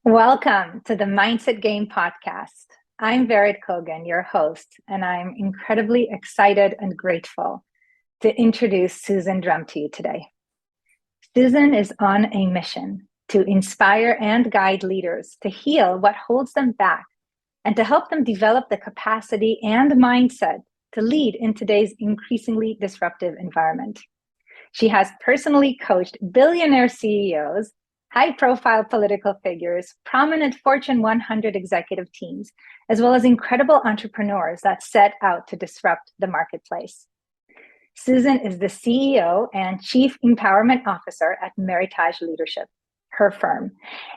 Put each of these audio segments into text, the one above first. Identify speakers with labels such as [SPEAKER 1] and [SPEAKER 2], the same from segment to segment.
[SPEAKER 1] Welcome to the Mindset Game podcast. I'm Vered Kogan, your host, and I'm incredibly excited and grateful to introduce Susan Drumm to you today. Susan is on a mission to inspire and guide leaders to heal what holds them back and to help them develop the capacity and mindset to lead in today's increasingly disruptive environment. She has personally coached billionaire CEOs, high-profile political figures, prominent Fortune 100 executive teams, as well as incredible entrepreneurs that set out to disrupt the marketplace. Susan is the CEO and Chief Empowerment Officer at Meritage Leadership, her firm.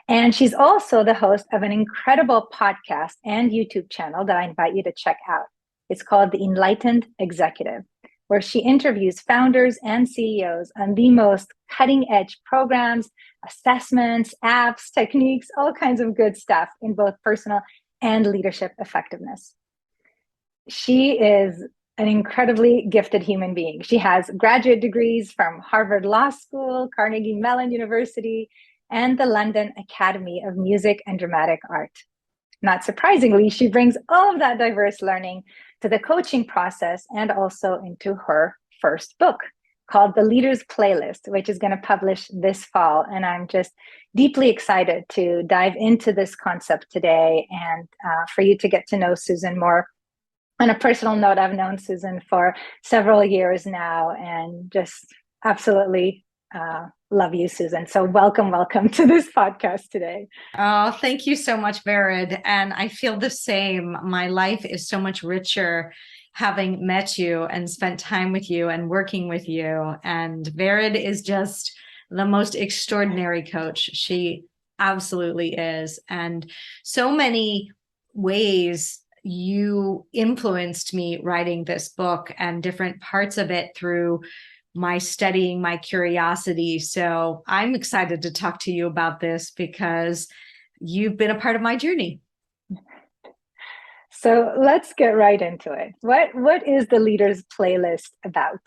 [SPEAKER 1] And she's also the host of an incredible podcast and YouTube channel that I invite you to check out. It's called the Enlightened Executive, where she interviews founders and CEOs on the most cutting-edge programs, assessments, apps, techniques, all kinds of good stuff in both personal and leadership effectiveness. She is an incredibly gifted human being. She has graduate degrees from Harvard Law School, Carnegie Mellon University, and the London Academy of Music and Dramatic Art. Not surprisingly, she brings all of that diverse learning to the coaching process and also into her first book called The Leader's Playlist, which is going to publish this fall. And I'm just deeply excited to dive into this concept today and for you to get to know Susan more. On a personal note, I've known Susan for several years now and just absolutely love you, Susan. So welcome to this podcast today.
[SPEAKER 2] Oh, thank you so much, Vered. And I feel the same. My life is so much richer having met you and spent time with you and working with you. And Vered is just the most extraordinary coach. She absolutely is. And so many ways you influenced me writing this book and different parts of it through my studying, my curiosity. So I'm excited to talk to you about this because you've been a part of my journey.
[SPEAKER 1] So let's get right into it. What is the Leader's Playlist about?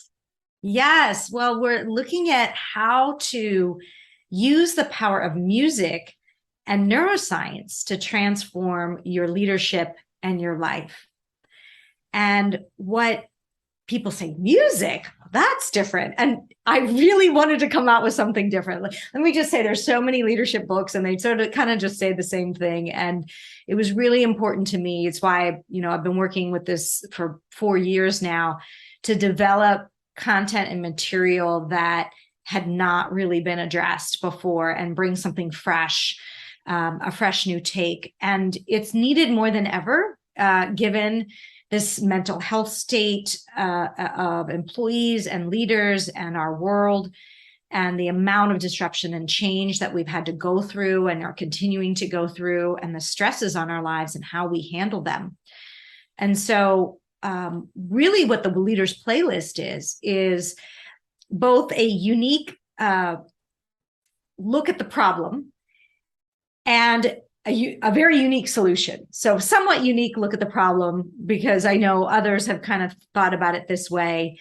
[SPEAKER 2] Yes, well, we're looking at how to use the power of music and neuroscience to transform your leadership and your life. And what people say, music, that's different. And I really wanted to come out with something different. Let me just say, there's so many leadership books and they sort of kind of just say the same thing. And it was really important to me. It's why, I've been working with this for 4 years now to develop content and material that had not really been addressed before and bring something fresh, a fresh new take. And it's needed more than ever, given this mental health state of employees and leaders and our world, and the amount of disruption and change that we've had to go through and are continuing to go through, and the stresses on our lives and how we handle them. And so really what the Leader's Playlist is both a unique look at the problem and a very unique solution. So somewhat unique look at the problem, because I know others have kind of thought about it this way,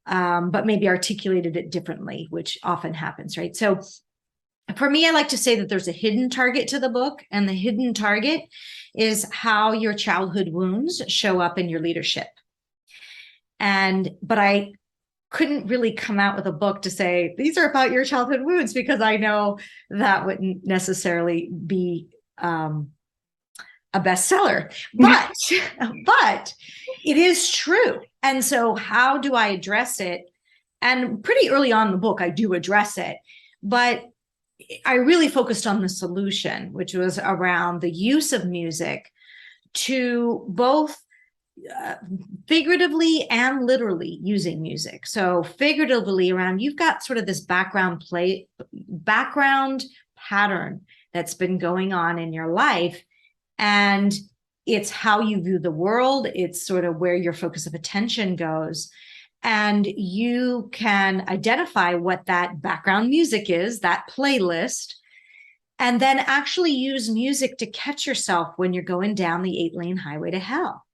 [SPEAKER 2] but maybe articulated it differently, which often happens, right? So for me, I like to say that there's a hidden target to the book, and the hidden target is how your childhood wounds show up in your leadership. But I couldn't really come out with a book to say, these are about your childhood wounds, because I know that wouldn't necessarily be a bestseller, but it is true. And so how do I address it? And pretty early on in the book, I do address it, but I really focused on the solution, which was around the use of music to both figuratively and literally using music. So figuratively around, you've got sort of this background pattern that's been going on in your life. And it's how you view the world. It's sort of where your focus of attention goes. And you can identify what that background music is, that playlist, and then actually use music to catch yourself when you're going down the 8-lane highway to hell.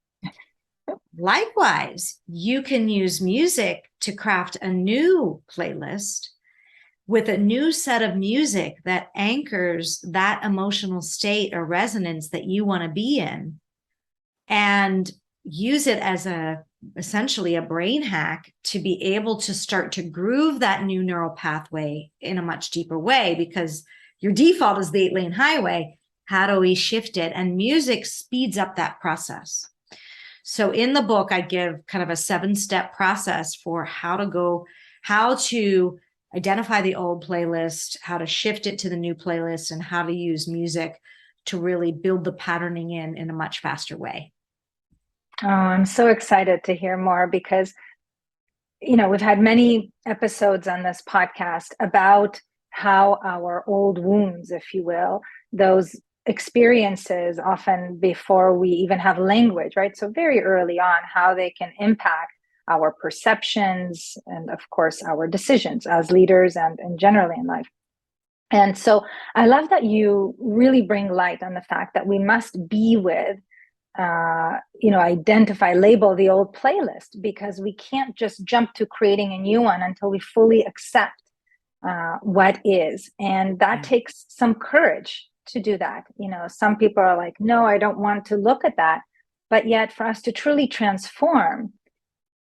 [SPEAKER 2] Likewise, you can use music to craft a new playlist with a new set of music that anchors that emotional state or resonance that you want to be in, and use it as essentially a brain hack to be able to start to groove that new neural pathway in a much deeper way, because your default is the 8-lane highway. How do we shift it? And music speeds up that process. So in the book, I give kind of a 7-step process for how to identify the old playlist, how to shift it to the new playlist, and how to use music to really build the patterning in a much faster way.
[SPEAKER 1] Oh, I'm so excited to hear more, because, we've had many episodes on this podcast about how our old wounds, if you will, those experiences often before we even have language, right? So very early on, how they can impact our perceptions and, of course, our decisions as leaders and generally in life. And so I love that you really bring light on the fact that we must be with, identify, label the old playlist, because we can't just jump to creating a new one until we fully accept what is. And that takes some courage to do that. Some people are like, no, I don't want to look at that. But yet for us to truly transform,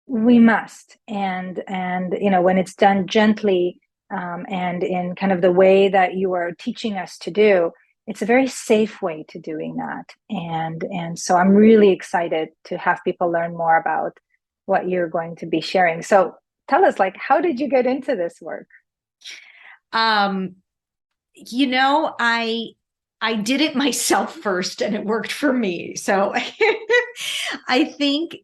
[SPEAKER 1] we must. And when it's done gently, and in kind of the way that you are teaching us to do, it's a very safe way to doing that. And so I'm really excited to have people learn more about what you're going to be sharing. So tell us, how did you get into this work?
[SPEAKER 2] I did it myself first, and it worked for me. So I think,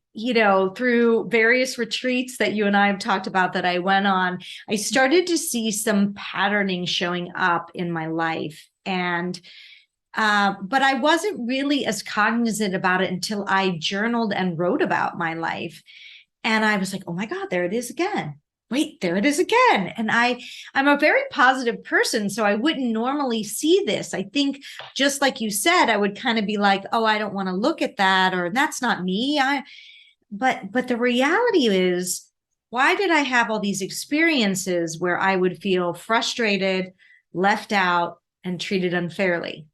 [SPEAKER 2] through various retreats that you and I have talked about that I went on, I started to see some patterning showing up in my life. And but I wasn't really as cognizant about it until I journaled and wrote about my life. And I was like, oh my God, there it is again. Wait, there it is again. And I'm a very positive person, so I wouldn't normally see this. I think, just like you said, I would kind of be like, oh, I don't want to look at that, or that's not me. But the reality is, why did I have all these experiences where I would feel frustrated, left out, and treated unfairly?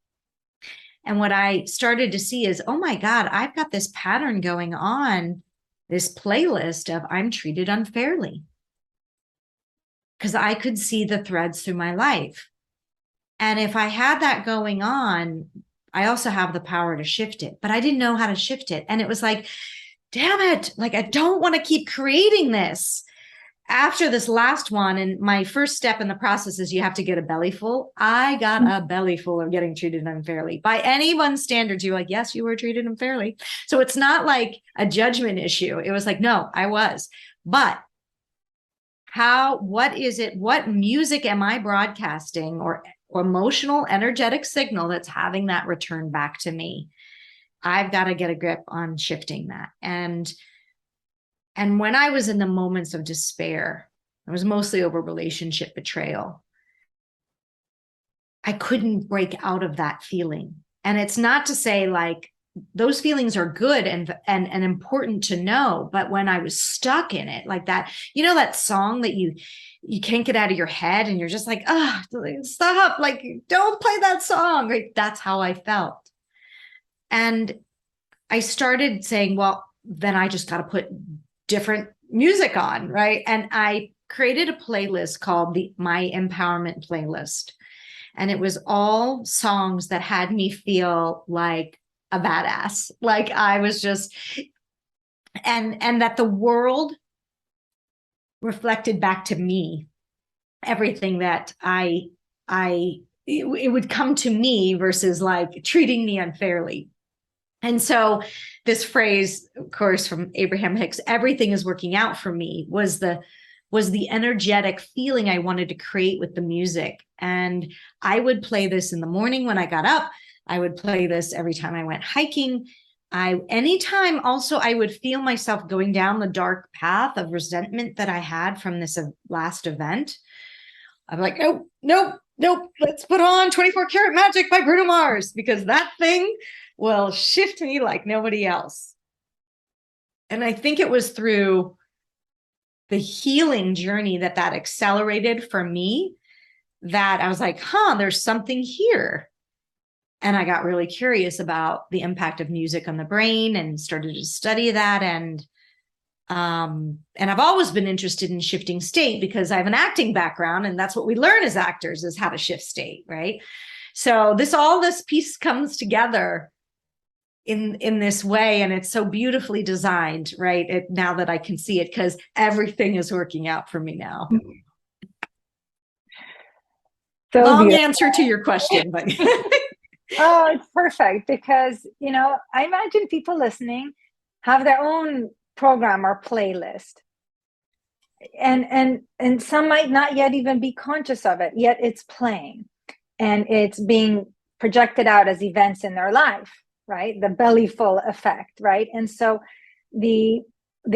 [SPEAKER 2] And what I started to see is, oh my God, I've got this pattern going on, this playlist of I'm treated unfairly. Because I could see the threads through my life. And if I had that going on, I also have the power to shift it, but I didn't know how to shift it. And it was like, damn it, I don't want to keep creating this. After this last one, and my first step in the process is you have to get a bellyful. I got a bellyful of getting treated unfairly. By anyone's standards, you're like, yes, you were treated unfairly. So it's not like a judgment issue. It was like, no, I was. But what is it? What music am I broadcasting, or emotional, energetic signal that's having that return back to me? I've got to get a grip on shifting that. And when I was in the moments of despair, it was mostly over relationship betrayal. I couldn't break out of that feeling. And it's not to say those feelings are good and important to know, but when I was stuck in it, like that, that song that you can't get out of your head, and you're just like, oh, stop, don't play that song. Right? That's how I felt. And I started saying, well, then I just got to put different music on, right? And I created a playlist called My Empowerment Playlist. And it was all songs that had me feel like a badass. Like I was just, and that the world reflected back to me everything that it would come to me versus treating me unfairly. And so this phrase, of course, from Abraham Hicks, everything is working out for me, was the energetic feeling I wanted to create with the music. And I would play this in the morning when I got up. I would play this every time I went hiking. Anytime also I would feel myself going down the dark path of resentment that I had from this last event. I'm like, oh, nope, let's put on 24 Karat Magic by Bruno Mars, because that thing will shift me like nobody else. And I think it was through the healing journey that accelerated for me, that I was like, there's something here. And I got really curious about the impact of music on the brain and started to study that. And I've always been interested in shifting state because I have an acting background, and that's what we learn as actors, is how to shift state, right? So all this piece comes together in this way, and it's so beautifully designed, right? Now that I can see it, because everything is working out for me now.
[SPEAKER 1] So
[SPEAKER 2] long
[SPEAKER 1] beautiful.
[SPEAKER 2] answer to your question, but
[SPEAKER 1] oh, it's perfect, because I imagine people listening have their own program or playlist, and some might not yet even be conscious of it, yet it's playing and it's being projected out as events in their life, right? The bellyful effect, right? And so the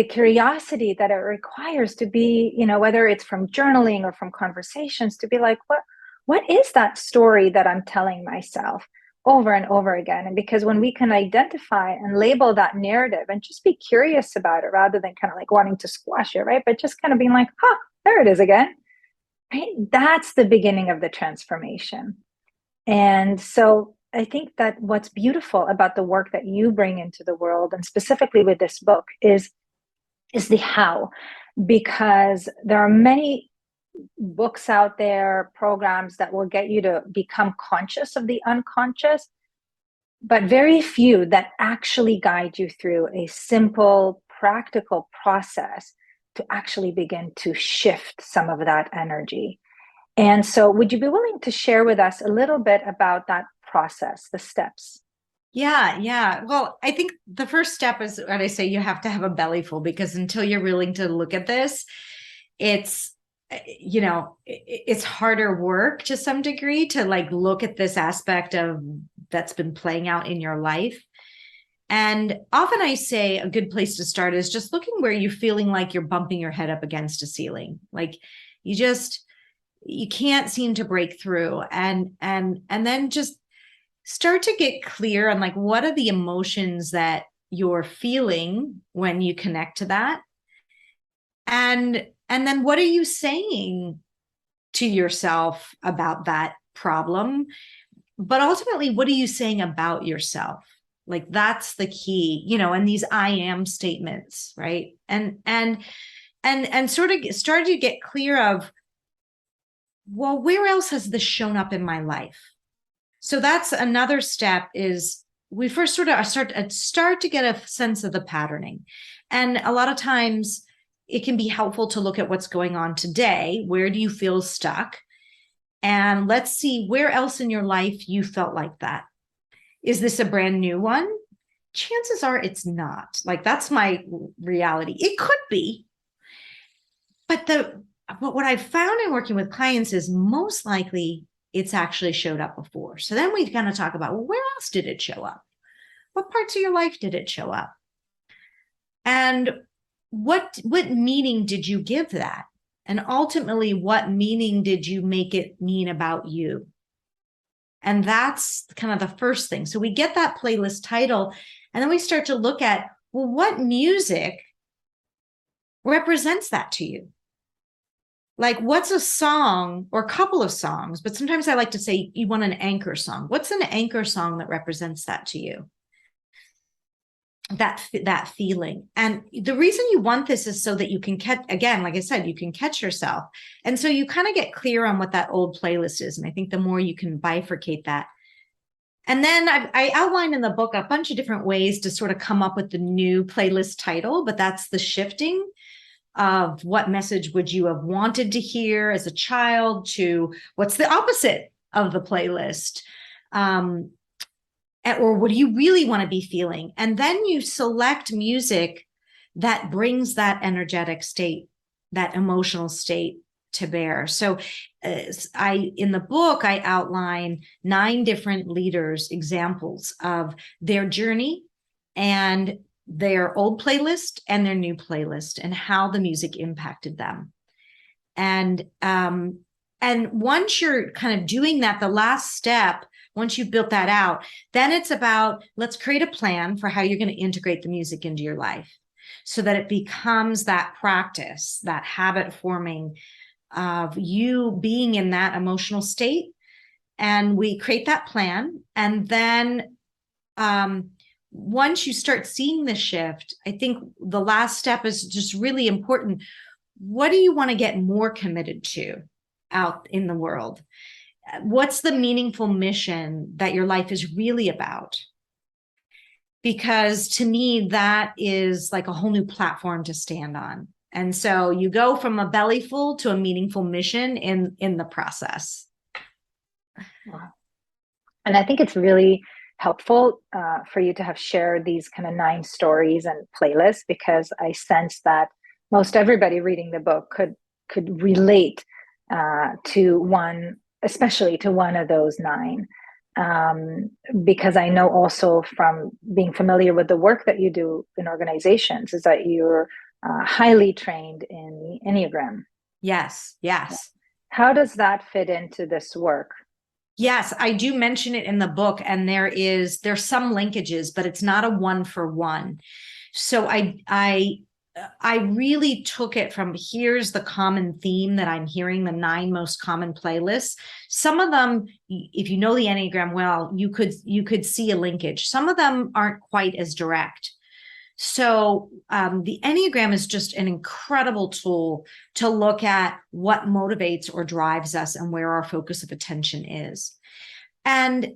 [SPEAKER 1] curiosity that it requires to be, whether it's from journaling or from conversations, to be like, what is that story that I'm telling myself over and over again? And because when we can identify and label that narrative and just be curious about it, rather than kind of like wanting to squash it, right? But just kind of being like, there it is again, right? That's the beginning of the transformation. And so I think that what's beautiful about the work that you bring into the world, and specifically with this book, is the how, because there are many books out there, programs that will get you to become conscious of the unconscious, but very few that actually guide you through a simple, practical process to actually begin to shift some of that energy. And so would you be willing to share with us a little bit about that process, the steps?
[SPEAKER 2] Yeah. Well, I think the first step is when I say you have to have a belly full, because until you're willing to look at this, it's harder work to some degree to like look at this aspect of that's been playing out in your life. And often I say a good place to start is just looking where you're feeling like you're bumping your head up against a ceiling. Like you can't seem to break through, and then just start to get clear on like, what are the emotions that you're feeling when you connect to that? And then what are you saying to yourself about that problem? But ultimately, what are you saying about yourself? Like, that's the key, and these I am statements, right? And sort of start to get clear of, well, where else has this shown up in my life? So that's another step, is we first sort of start to get a sense of the patterning. And a lot of times it can be helpful to look at what's going on today. Where do you feel stuck? And let's see where else in your life you felt like that. Is this a brand new one? Chances are it's not. Like, that's my reality. It could be. But what I've found in working with clients is most likely it's actually showed up before. So then we kind of talk about, well, where else did it show up? What parts of your life did it show up? And what meaning did you give that? And ultimately, what meaning did you make it mean about you? And that's kind of the first thing. So we get that playlist title, and then we start to look at, well, what music represents that to you? Like, what's a song or a couple of songs? But sometimes I like to say you want an anchor song. What's an anchor song that represents that to you? That feeling. And the reason you want this is so that you can catch, again, like I said, you can catch yourself. And so you kind of get clear on what that old playlist is. And I think the more you can bifurcate that. And then I outline in the book a bunch of different ways to sort of come up with the new playlist title, but that's the shifting of what message would you have wanted to hear as a child to what's the opposite of the playlist. Or what do you really want to be feeling? And then you select music that brings that energetic state, that emotional state to bear. So in the book, I outline 9 different leaders' examples of their journey and their old playlist and their new playlist and how the music impacted them. And once you're kind of doing that, the last step, once you've built that out, then it's about, let's create a plan for how you're going to integrate the music into your life so that it becomes that practice, that habit forming of you being in that emotional state. And we create that plan. And then once you start seeing the shift, I think the last step is just really important. What do you want to get more committed to out in the world? What's the meaningful mission that your life is really about? Because to me, that is like a whole new platform to stand on. And so you go from a bellyful to a meaningful mission in the process.
[SPEAKER 1] Wow. And I think it's really helpful for you to have shared these kind of 9 stories and playlists, because I sense that most everybody reading the book could relate to one, especially to one of those 9. Because I know also from being familiar with the work that you do in organizations is that you're highly trained in the Enneagram.
[SPEAKER 2] Yes, yes.
[SPEAKER 1] How does that fit into this work?
[SPEAKER 2] Yes, I do mention it in the book, and there's some linkages, but it's not a 1-for-1. So I really took it from, here's the common theme that I'm hearing, the 9 most common playlists. Some of them, if you know the Enneagram well, you could see a linkage. Some of them aren't quite as direct. So the Enneagram is just an incredible tool to look at what motivates or drives us and where our focus of attention is. And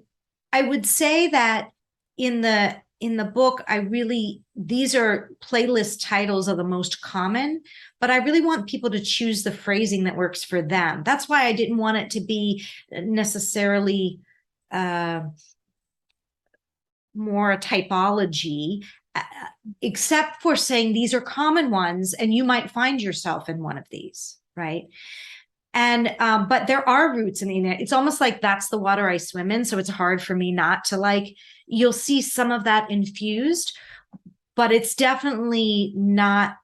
[SPEAKER 2] I would say that in the book, these are playlist titles of the most common, but I really want people to choose the phrasing that works for them. That's why I didn't want it to be necessarily more a typology, except for saying these are common ones and you might find yourself in one of these, right? And but there are roots in the internet. It's almost like that's the water I swim in, so it's hard for me not to like. You'll see some of that infused, but it's definitely not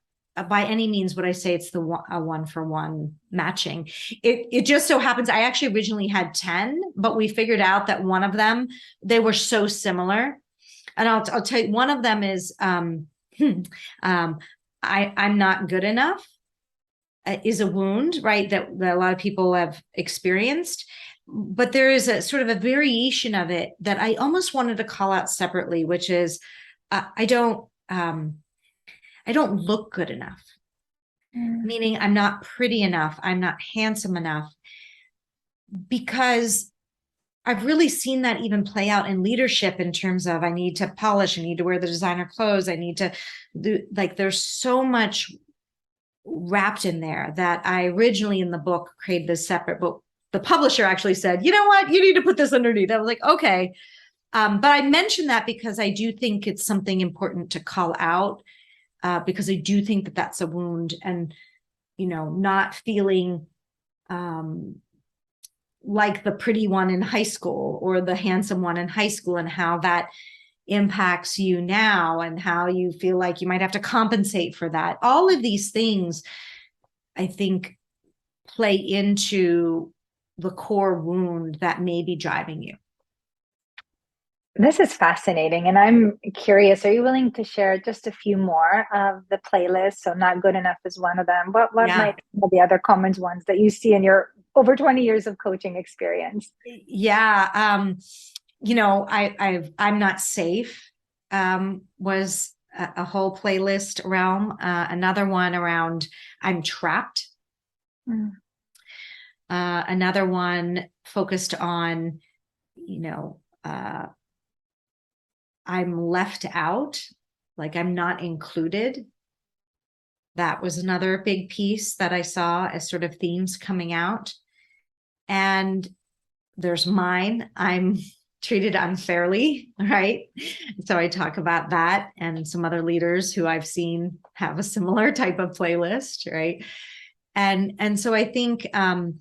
[SPEAKER 2] by any means would I say it's a 1-for-1 matching. It just so happens I actually originally had 10, but we figured out that one of them, they were so similar. And I'll tell you, one of them is I'm not good enough is a wound, right? That a lot of people have experienced. But there is a sort of a variation of it that I almost wanted to call out separately, which is I don't look good enough. Meaning I'm not pretty enough. I'm not handsome enough. Because I've really seen that even play out in leadership in terms of I need to polish, I need to wear the designer clothes, I need to do, like, there's so much wrapped in there that I originally in the book created this separate book. The publisher actually said, you know what, you need to put this underneath. I was like, okay. But I mentioned that because I do think it's something important to call out, because I do think that that's a wound, and, you know, not feeling like the pretty one in high school or the handsome one in high school, and how that impacts you now and how you feel like you might have to compensate for that. All of these things, I think, play into the core wound that may be driving you.
[SPEAKER 1] This is fascinating. And I'm curious, are you willing to share just a few more of the playlists? So not good enough is one of them. What might be the other common ones that you see in your over 20 years of coaching experience?
[SPEAKER 2] Yeah. You know, I'm not safe, was a whole playlist realm. Another one around I'm trapped. Another one focused on, you know, I'm left out, like I'm not included. That was another big piece that I saw as sort of themes coming out. And there's mine, I'm treated unfairly, right? So I talk about that, and some other leaders who I've seen have a similar type of playlist, right? And so I think, and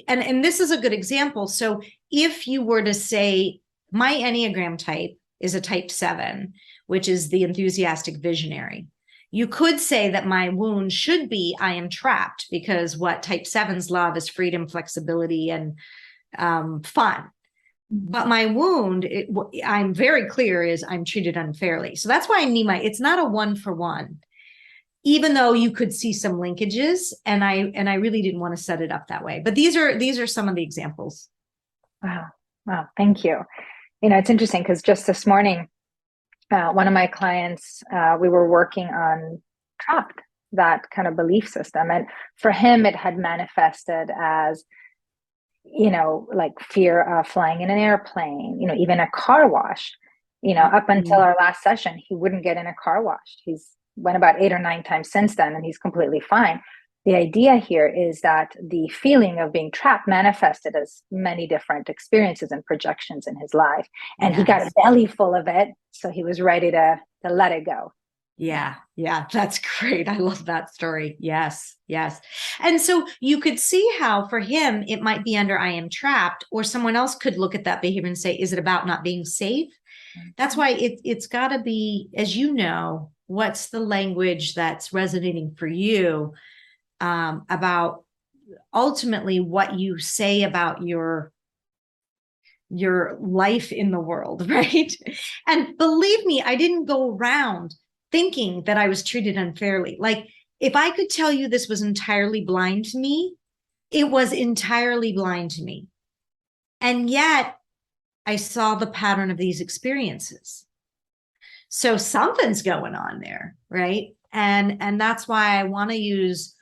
[SPEAKER 2] this is a good example. So if you were to say, my Enneagram type is a type 7, which is the enthusiastic visionary. You could say that my wound should be I am trapped, because what type 7s love is freedom, flexibility, and fun. But my wound, I'm very clear, is I'm treated unfairly. So that's why I need it's not a 1-for-1. even though you could see some linkages, and I really didn't want to set it up that way. But these are some of the examples.
[SPEAKER 1] Wow. Wow. Thank you. It's interesting because just this morning, one of my clients, we were working on trapped, that kind of belief system. And for him, it had manifested as, like fear of flying in an airplane, even a car wash. Up until our last session, he wouldn't get in a car wash. He's went about 8 or 9 times since then, and he's completely fine. The idea here is that the feeling of being trapped manifested as many different experiences and projections in his life. And he got a belly full of it. So he was ready to let it go.
[SPEAKER 2] Yeah. That's great. I love that story. Yes. And so you could see how for him, it might be under I am trapped, or someone else could look at that behavior and say, is it about not being safe? That's why it's got to be, as you know, what's the language that's resonating for you about ultimately what you say about your life in the world, right? And believe me, I didn't go around thinking that I was treated unfairly. Like, if I could tell you this was entirely blind to me, it was entirely blind to me. And yet I saw the pattern of these experiences. So something's going on there, right? And that's why I want to use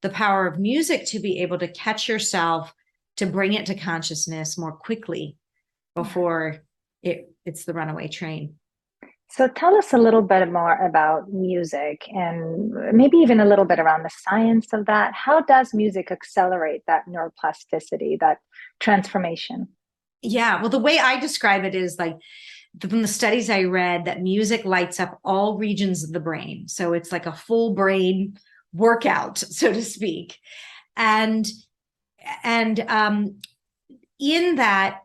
[SPEAKER 2] the power of music to be able to catch yourself, to bring it to consciousness more quickly before it's the runaway train.
[SPEAKER 1] So tell us a little bit more about music, and maybe even a little bit around the science of that. How does music accelerate that neuroplasticity, that transformation?
[SPEAKER 2] Yeah, well, the way I describe it is like, from the studies I read, that music lights up all regions of the brain. So it's like a full brain workout, so to speak. And in that,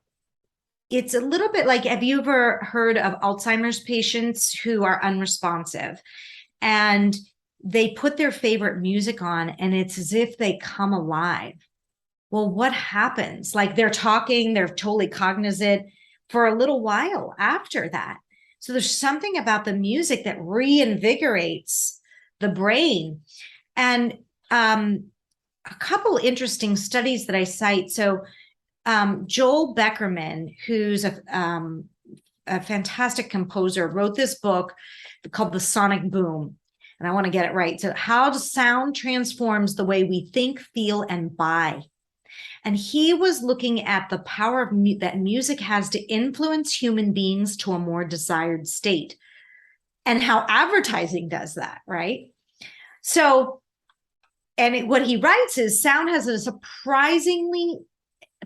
[SPEAKER 2] it's a little bit like, have you ever heard of Alzheimer's patients who are unresponsive and they put their favorite music on and it's as if they come alive? Well, what happens? Like, they're talking, they're totally cognizant for a little while after that. So there's something about the music that reinvigorates the brain. And a couple interesting studies that I cite. So Joel Beckerman, who's a fantastic composer, wrote this book called The Sonic Boom. And I want to get it right. So, how sound transforms the way we think, feel, and buy. And he was looking at the power of that music has to influence human beings to a more desired state, and how advertising does that, right? So, and what he writes is sound has a surprisingly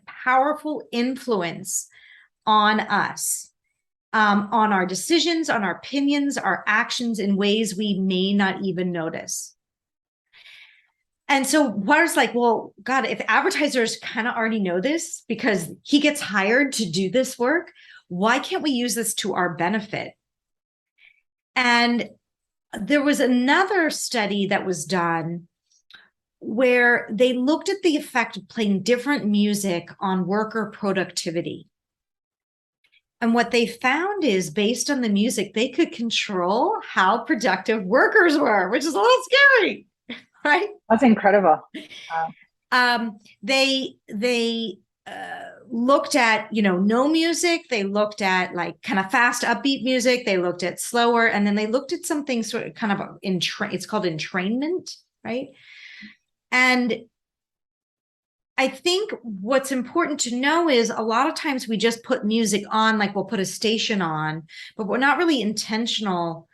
[SPEAKER 2] powerful influence on us, on our decisions, on our opinions, our actions in ways we may not even notice. And so War's like, well, God, if advertisers kind of already know this because he gets hired to do this work, why can't we use this to our benefit? And there was another study that was done where they looked at the effect of playing different music on worker productivity. And what they found is, based on the music, they could control how productive workers were, which is a little scary, right?
[SPEAKER 1] That's incredible.
[SPEAKER 2] Wow. They looked at, no music. They looked at like kind of fast, upbeat music. They looked at slower, and then they looked at something sort of kind of it's called entrainment, right? And I think what's important to know is a lot of times we just put music on, like we'll put a station on, but we're not really intentional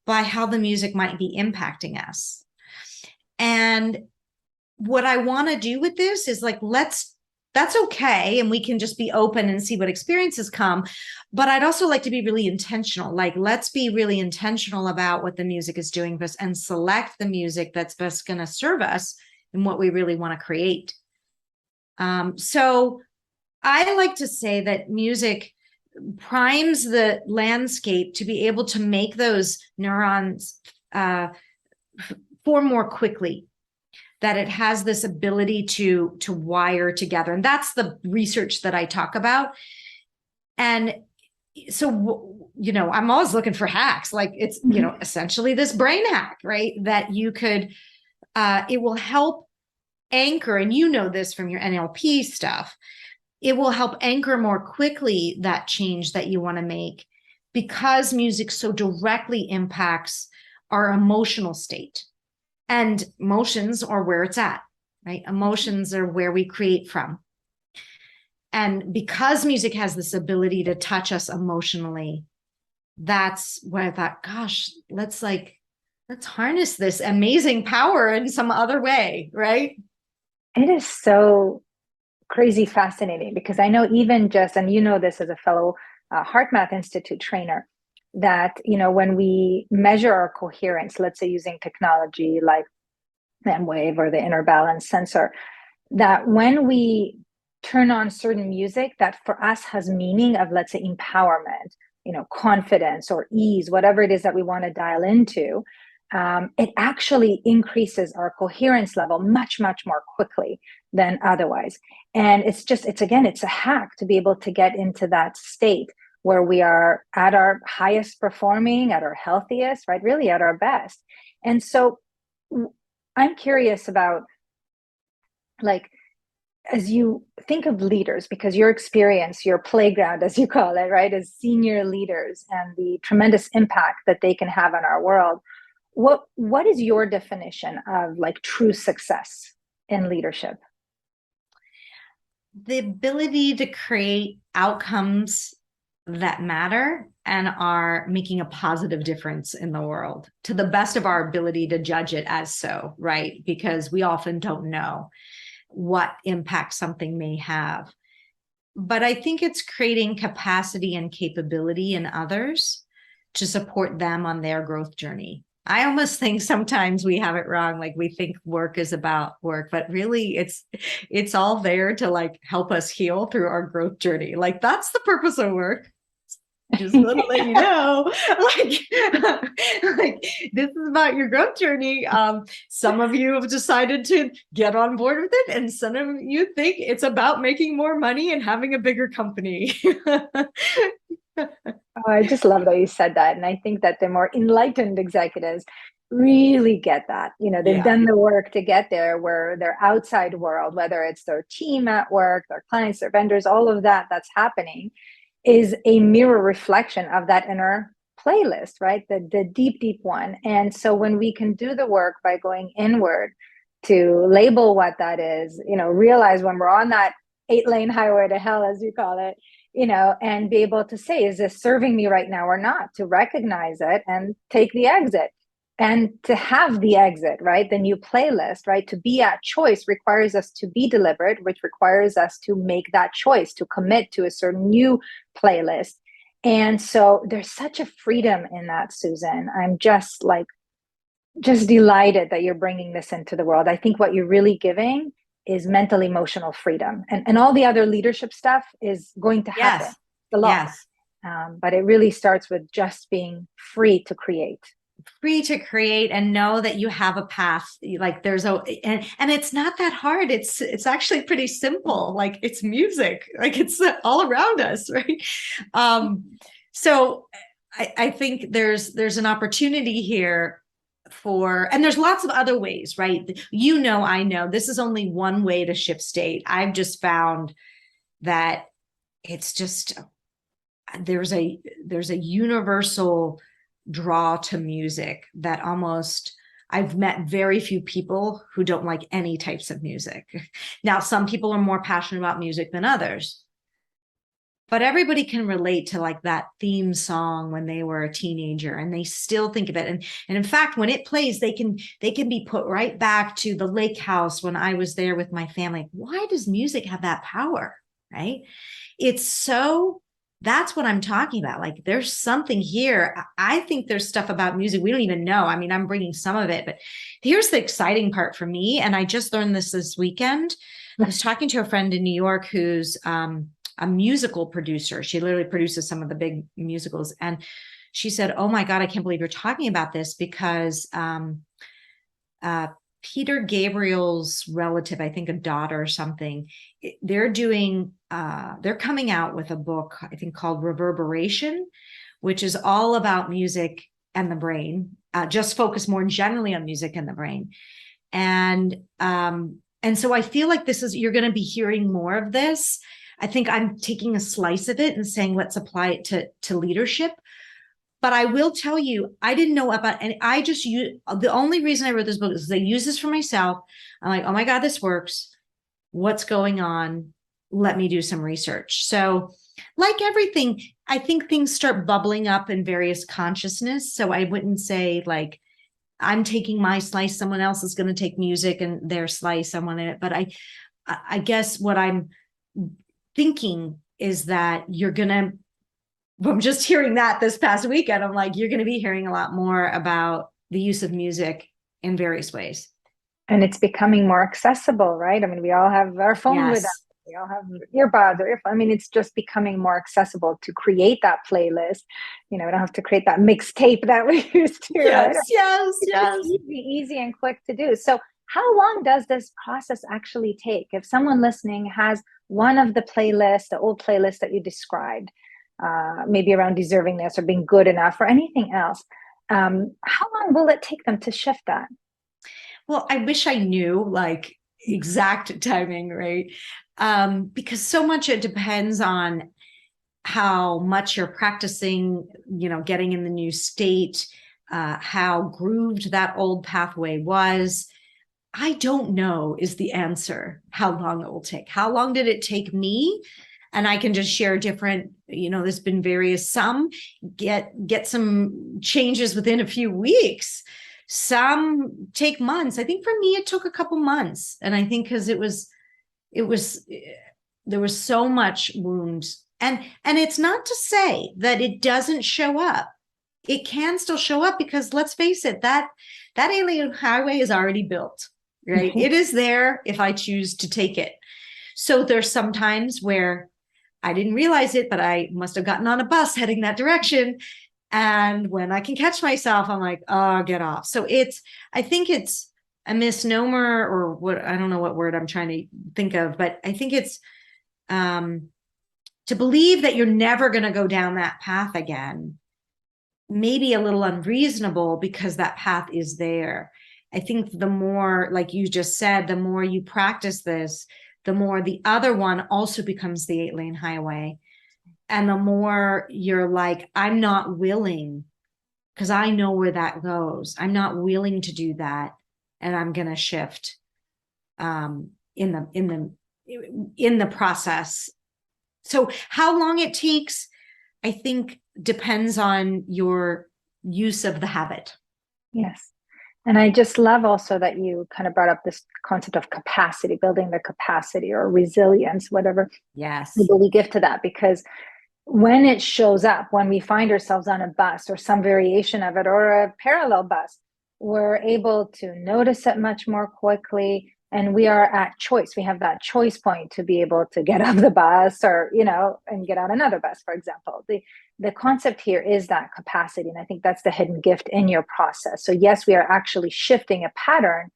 [SPEAKER 2] by how the music might be impacting us. And what I want to do with this is like, that's okay. And we can just be open and see what experiences come. But I'd also like to be really intentional. Like, let's be really intentional about what the music is doing for us and select the music that's best going to serve us and what we really want to create. So I like to say that music primes the landscape to be able to make those neurons form more quickly, that it has this ability to wire together. And that's the research that I talk about. And so, I'm always looking for hacks. Like it's, essentially this brain hack, right? That you could, it will help anchor, and this from your NLP stuff, it will help anchor more quickly that change that you want to make, because music so directly impacts our emotional state. And emotions are where it's at, right? Emotions are where we create from. And because music has this ability to touch us emotionally, that's where I thought, gosh, let's harness this amazing power in some other way, right?
[SPEAKER 1] It is so crazy fascinating, because I know even just, and this as a fellow HeartMath Institute trainer, that, when we measure our coherence, let's say using technology like M-Wave or the inner balance sensor, that when we turn on certain music that for us has meaning of, let's say, empowerment, confidence or ease, whatever it is that we want to dial into, it actually increases our coherence level much, much more quickly than otherwise. And it's a hack to be able to get into that state where we are at our highest performing, at our healthiest, right? Really at our best. And so I'm curious about, like, as you think of leaders, because your experience, your playground, as you call it, right, as senior leaders and the tremendous impact that they can have on our world, what is your definition of like true success in leadership?
[SPEAKER 2] The ability to create outcomes that matter and are making a positive difference in the world to the best of our ability to judge it as so, right? Because we often don't know what impact something may have. But I think it's creating capacity and capability in others to support them on their growth journey. I almost think sometimes we have it wrong. Like we think work is about work, but really it's all there to like help us heal through our growth journey. Like that's the purpose of work. Just want to let you know, like this is about your growth journey. Some of you have decided to get on board with it, and some of you think it's about making more money and having a bigger company.
[SPEAKER 1] Oh, I just love that you said that. And I think that the more enlightened executives really get that. They've
[SPEAKER 2] Yeah.
[SPEAKER 1] done the work to get there, where their outside world, whether it's their team at work, their clients, their vendors, all of that that's happening is a mirror reflection of that inner playlist, right? The deep, deep one. And so when we can do the work by going inward to label what that is, realize when we're on that 8-lane highway to hell, as you call it, and be able to say, is this serving me right now or not? To recognize it and take the exit. And to have the exit, right? The new playlist, right? To be at choice requires us to be deliberate, which requires us to make that choice, to commit to a certain new playlist. And so there's such a freedom in that, Susan. I'm just delighted that you're bringing this into the world. I think what you're really giving is mental emotional freedom, and all the other leadership stuff is going to happen.
[SPEAKER 2] Yes.
[SPEAKER 1] The law.
[SPEAKER 2] Yes.
[SPEAKER 1] But it really starts with just being free to create.
[SPEAKER 2] Free to create and know that you have a path. Like there's and it's not that hard. It's actually pretty simple. Like it's music, like it's all around us, right? So I think there's an opportunity here and there's lots of other ways, right? I know this is only one way to shift state. I've just found that it's just there's a universal draw to music that almost I've met very few people who don't like any types of music. Now, some people are more passionate about music than others, but everybody can relate to like that theme song when they were a teenager and they still think of it. And in fact, when it plays, they can be put right back to the lake house when I was there with my family. Why does music have that power? Right? That's what I'm talking about. Like there's something here. I think there's stuff about music we don't even know. I mean, I'm bringing some of it, but here's the exciting part for me. And I just learned this weekend. I was talking to a friend in New York who's a musical producer. She literally produces some of the big musicals. And she said, oh my God, I can't believe you're talking about this, because Peter Gabriel's relative, I think a daughter or something, they're coming out with a book, I think called Reverberation, which is all about music and the brain, just focus more generally on music and the brain. And so I feel like you're going to be hearing more of this. I think I'm taking a slice of it and saying, let's apply it to leadership. But I will tell you, I didn't know about, and the only reason I wrote this book is I use this for myself. I'm like, oh my God, this works. What's going on? Let me do some research. So like everything, I think things start bubbling up in various consciousness. So I wouldn't say like, I'm taking my slice, someone else is going to take music and their slice, I want it. But I guess what I'm thinking is that I'm just hearing that this past weekend, I'm like, you're going to be hearing a lot more about the use of music in various ways.
[SPEAKER 1] And it's becoming more accessible, right? I mean, we all have our phone with us. We all have earbuds or earphones. I mean, it's just becoming more accessible to create that playlist. You know, we don't have to create that mixtape that we used to,
[SPEAKER 2] yes,
[SPEAKER 1] right?
[SPEAKER 2] Yes.
[SPEAKER 1] It's easy and quick to do. So how long does this process actually take? If someone listening has one of the playlists, the old playlist that you described, maybe around deservingness or being good enough or anything else, how long will it take them to shift that?
[SPEAKER 2] Well, I wish I knew like exact timing, right? Because so much it depends on how much you're practicing, getting in the new state, how grooved that old pathway was. I don't know is the answer, how long it will take. How long did it take me? And I can just share different, there's been some get some changes within a few weeks. Some take months. I think for me, it took a couple months. And I think because there was so much wounds. And it's not to say that it doesn't show up. It can still show up because let's face it, that alien highway is already built, right? It is there if I choose to take it. So there's some times where I didn't realize it, but I must have gotten on a bus heading that direction. And when I can catch myself, I'm like, oh, get off. So I think it's a misnomer or what, I don't know what word I'm trying to think of, but I think it's to believe that you're never going to go down that path again, maybe a little unreasonable because that path is there. I think the more, like you just said, the more you practice this, the more the other one also becomes the 8-lane highway. And the more you're like, I'm not willing, because I know where that goes. I'm not willing to do that. And I'm going to shift in the process. So how long it takes, I think depends on your use of the habit.
[SPEAKER 1] Yes. And I just love also that you kind of brought up this concept of capacity, building the capacity or resilience, whatever label we give to that. Because when it shows up, when we find ourselves on a bus or some variation of it or a parallel bus, we're able to notice it much more quickly. And we are at choice. We have that choice point to be able to get off the bus or, and get on another bus, for example. The concept here is that capacity. And I think that's the hidden gift in your process. So yes, we are actually shifting a pattern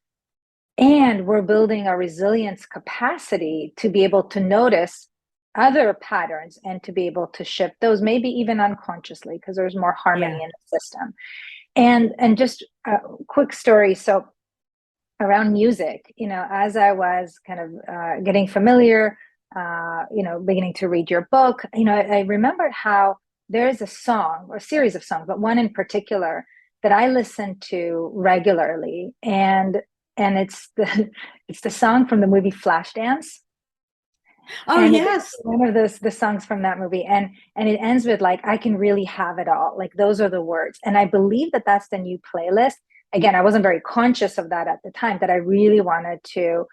[SPEAKER 1] and we're building a resilience capacity to be able to notice other patterns and to be able to shift those, maybe even unconsciously, because there's more harmony in the system. And just a quick story. So around music, as I was kind of getting familiar, beginning to read your book, I remembered how there is a song or a series of songs, but one in particular that I listen to regularly. And it's the song from the movie Flashdance.
[SPEAKER 2] Oh,
[SPEAKER 1] and
[SPEAKER 2] yes.
[SPEAKER 1] One of the songs from that movie. And it ends with like, I can really have it all. Like those are the words. And I believe that that's the new playlist. Again, I wasn't very conscious of that at the time, that I really wanted to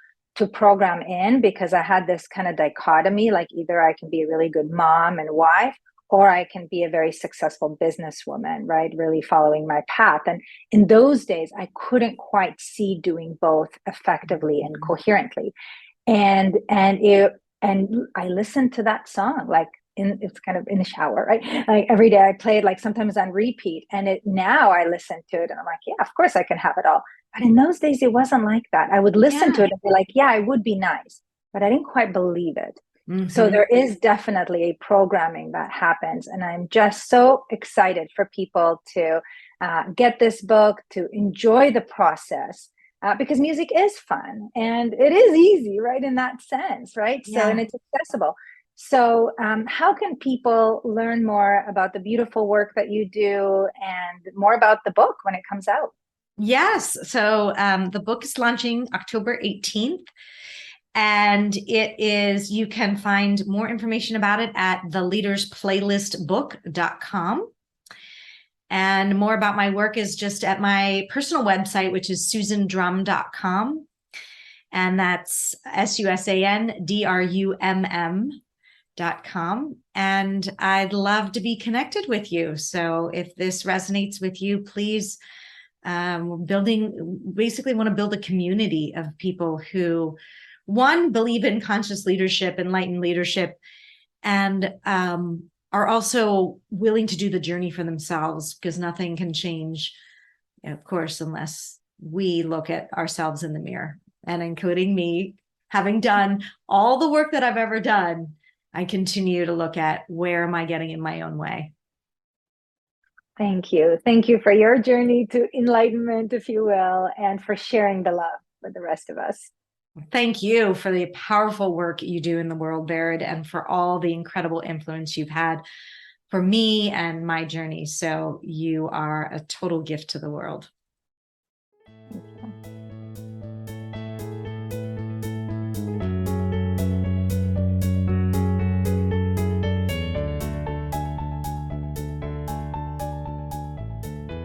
[SPEAKER 1] program in, because I had this kind of dichotomy, like either I can be a really good mom and wife, or I can be a very successful businesswoman, right? Really following my path. And in those days, I couldn't quite see doing both effectively and coherently. And I listened to that song, like it's kind of in the shower, right? Like every day I play it, like sometimes on repeat. And now I listen to it and I'm like, yeah, of course I can have it all. But in those days, it wasn't like that. I would listen to
[SPEAKER 2] Yeah.
[SPEAKER 1] it and be like, yeah, it would be nice, but I didn't quite believe it. So
[SPEAKER 2] Mm-hmm.
[SPEAKER 1] there is definitely a programming that happens. And I'm just so excited for people to get this book, to enjoy the process, because music is fun and it is easy, right? In that sense, right? So, and
[SPEAKER 2] Yeah.
[SPEAKER 1] it's accessible. So, how can people learn more about the beautiful work that you do and more about the book when it comes out?
[SPEAKER 2] Yes. So the book is launching October 18th. And you can find more information about it at theleadersplaylistbook.com. And more about my work is just at my personal website, which is susandrumm.com. And that's SUSANDRUMM.com. And I'd love to be connected with you. So if this resonates with you, please basically want to build a community of people who, one, believe in conscious leadership, enlightened leadership, and are also willing to do the journey for themselves, because nothing can change, of course, unless we look at ourselves in the mirror. And including me, having done all the work that I've ever done, I continue to look at where am I getting in my own way.
[SPEAKER 1] Thank you. Thank you for your journey to enlightenment, if you will, and for sharing the love with the rest of us.
[SPEAKER 2] Thank you for the powerful work you do in the world, Baird, and for all the incredible influence you've had for me and my journey. So you are a total gift to the world.